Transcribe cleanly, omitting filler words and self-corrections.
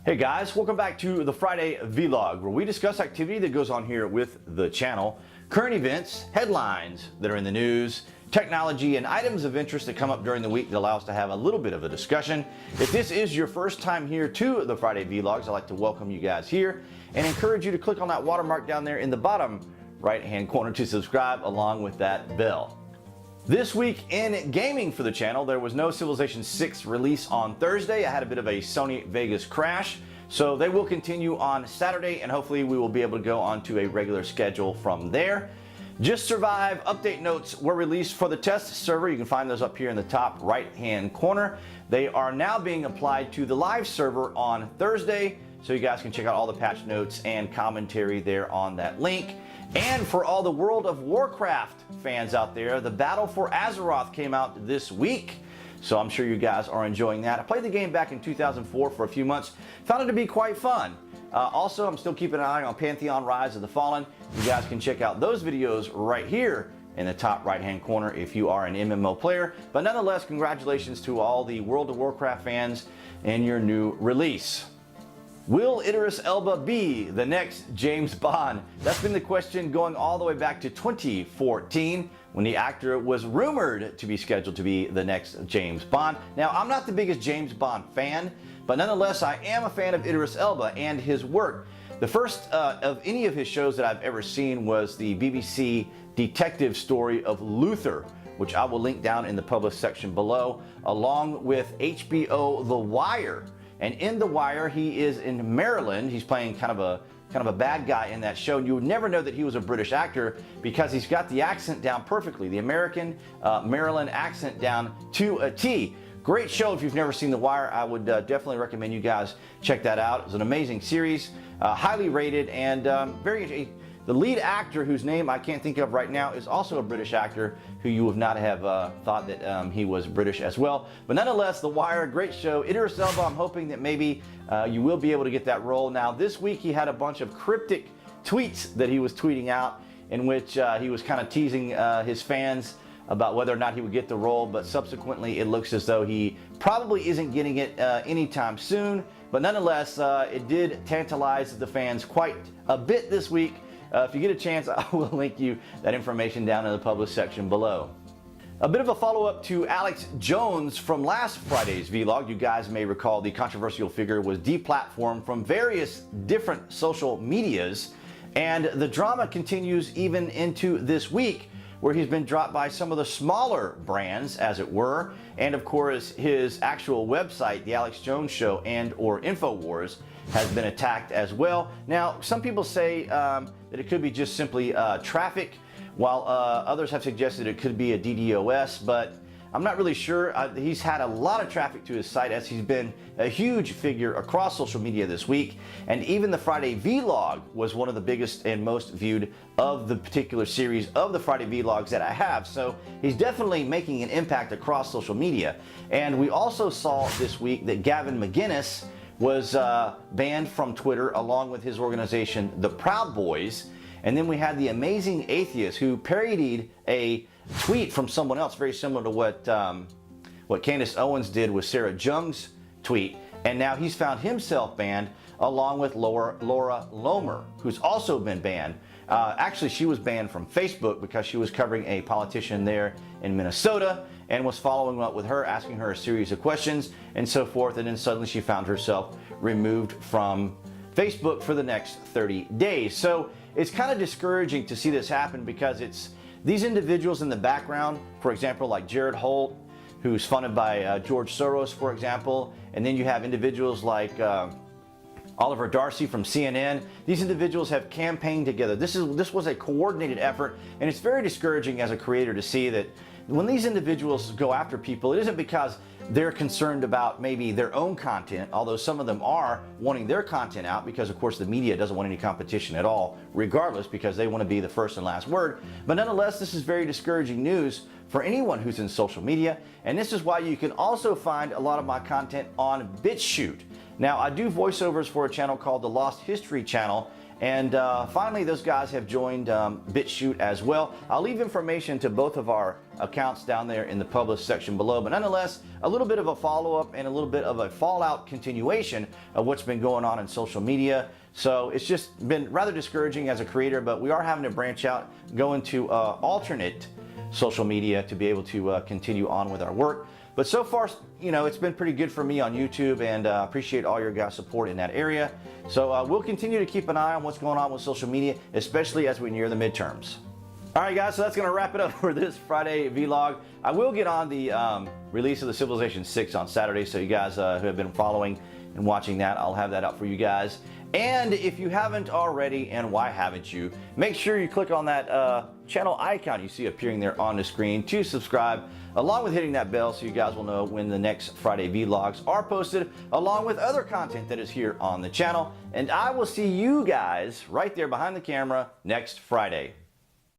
Hey guys, welcome back to the Friday Vlog, where we discuss activity that goes on here with the channel, current events, headlines that are in the news, technology, and items of interest that come up during the week that allow us to have a little bit of a discussion. If this is your first time here to the Friday Vlogs, I'd like to welcome you guys here and encourage you to click on that watermark down there in the bottom right-hand corner to subscribe along with that bell. This week in gaming for the channel, there was no Civilization 6 release on Thursday. I had a bit of a Sony Vegas crash, so they will continue on Saturday, and hopefully we will be able to go on to a regular schedule from there. Just Survive update notes were released for the test server. You can find those up here in the top right-hand corner. They are now being applied to the live server on Thursday, so you guys can check out all the patch notes and commentary there on that link. And for all the World of Warcraft fans out there, the Battle for Azeroth came out this week. So I'm sure you guys are enjoying that. I played the game back in 2004 for a few months. Found it to be quite fun. Also, I'm still keeping an eye on Pantheon Rise of the Fallen. You guys can check out those videos right here in the top right-hand corner if you are an MMO player. But nonetheless, congratulations to all the World of Warcraft fans and your new release. Will Idris Elba be the next James Bond? That's been the question going all the way back to 2014 when the actor was rumored to be scheduled to be the next James Bond. Now, I'm not the biggest James Bond fan, but nonetheless, I am a fan of Idris Elba and his work. The first of any of his shows that I've ever seen was the BBC detective story of Luther, which I will link down in the published section below, along with HBO The Wire. And in The Wire, he is in Maryland. He's playing kind of a bad guy in that show. You would never know that he was a British actor because he's got the accent down perfectly, the American Maryland accent down to a T. Great show. If you've never seen The Wire, I would definitely recommend you guys check that out. It's an amazing series, highly rated, and the lead actor, whose name I can't think of right now, is also a British actor who you would not have thought that he was British as well. But nonetheless, The Wire, great show. Idris Elba, I'm hoping that maybe you will be able to get that role. Now, this week he had a bunch of cryptic tweets that he was tweeting out in which he was kind of teasing his fans about whether or not he would get the role, but subsequently it looks as though he probably isn't getting it anytime soon. But nonetheless, it did tantalize the fans quite a bit this week. If you get a chance, I will link you that information down in the published section below. A bit of a follow-up to Alex Jones from last Friday's vlog. You guys may recall the controversial figure was deplatformed from various different social medias, and the drama continues even into this week, where he's been dropped by some of the smaller brands, as it were, and of course his actual website, The Alex Jones Show and or Infowars, has been attacked as well. Now, some people say that it could be just simply traffic, while others have suggested it could be a DDoS, but I'm not really sure. He's had a lot of traffic to his site as he's been a huge figure across social media this week, and even the Friday Vlog was one of the biggest and most viewed of the particular series of the Friday Vlogs that I have. So he's definitely making an impact across social media. And we also saw this week that Gavin McGinnis was banned from Twitter along with his organization, the Proud Boys. And then we had the Amazing Atheist, who parodied a tweet from someone else very similar to what Candace Owens did with Sarah Jung's tweet. And now he's found himself banned along with Laura Lomer, who's also been banned. Actually, she was banned from Facebook because she was covering a politician there in Minnesota and was following up with her, asking her a series of questions and so forth. And then suddenly she found herself removed from Facebook for the next 30 days. So it's kind of discouraging to see this happen because it's these individuals in the background, for example, like Jared Holt, who's funded by George Soros, for example. And then you have individuals like Oliver Darcy from CNN. These individuals have campaigned together. This was a coordinated effort, and it's very discouraging as a creator to see that when these individuals go after people, it isn't because they're concerned about maybe their own content, although some of them are wanting their content out because, of course, the media doesn't want any competition at all, regardless, because they want to be the first and last word. But nonetheless, this is very discouraging news for anyone who's in social media, and this is why you can also find a lot of my content on BitChute. Now, I do voiceovers for a channel called the Lost History Channel, And finally, those guys have joined BitChute as well. I'll leave information to both of our accounts down there in the published section below. But nonetheless, a little bit of a follow-up and a little bit of a fallout continuation of what's been going on in social media. So it's just been rather discouraging as a creator, but we are having to branch out, go into alternate social media to be able to continue on with our work. But so far, you know, it's been pretty good for me on YouTube, and appreciate all your guys' support in that area. So we'll continue to keep an eye on what's going on with social media, especially as we near the midterms. All right, guys, so that's going to wrap it up for this Friday vlog. I will get on the release of the Civilization 6 on Saturday, so you guys who have been following and watching that, I'll have that out for you guys. And if you haven't already, and why haven't you, make sure you click on that channel icon you see appearing there on the screen to subscribe, along with hitting that bell so you guys will know when the next Friday vlogs are posted, along with other content that is here on the channel. And I will see you guys right there behind the camera next Friday.